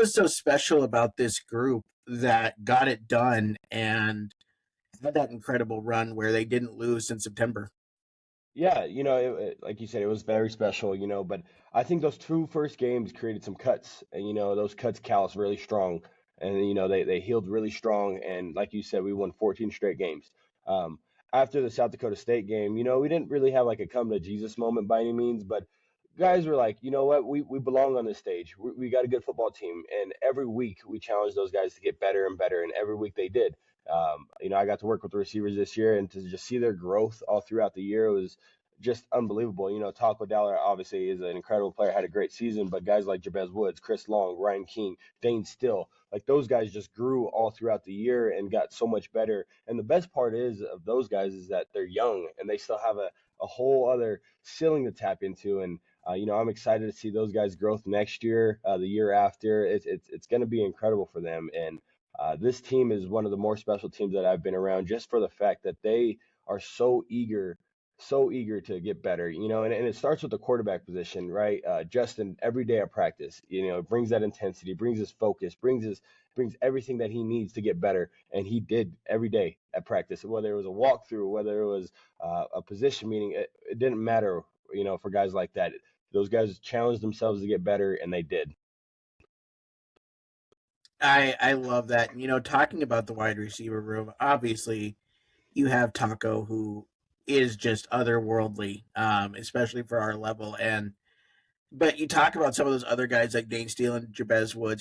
was so special about this group that got it done and had that incredible run where they didn't lose in September? Yeah, like you said, it was very special, but I think those two first games created some cuts, and those cuts calloused really strong, and they healed really strong, and like you said, we won 14 straight games. Um, After the South Dakota State game, we didn't really have like a come to Jesus moment by any means, but guys were like, you know what, we belong on this stage. We got a good football team, and every week we challenged those guys to get better and better, and every week they did. I got to work with the receivers this year, and to just see their growth all throughout the year was just unbelievable. Taco Dalla obviously is an incredible player, had a great season, but guys like Jabez Woods, Chris Long, Ryan King, Dane Still, like those guys just grew all throughout the year and got so much better. And the best part is of those guys is that they're young and they still have a whole other ceiling to tap into. And I'm excited to see those guys' growth next year, the year after. It's going to be incredible for them. And this team is one of the more special teams that I've been around, just for the fact that they are so eager to get better, and it starts with the quarterback position, right? Justin, every day at practice, brings that intensity, brings his focus, brings everything that he needs to get better, and he did every day at practice, whether it was a walkthrough, whether it was a position meeting, it didn't matter, for guys like that. Those guys challenged themselves to get better, and they did. I love that. Talking about the wide receiver room, obviously you have Taco, who is just otherworldly, especially for our level. And but you talk about some of those other guys like Dane Steele and Jabez Woods.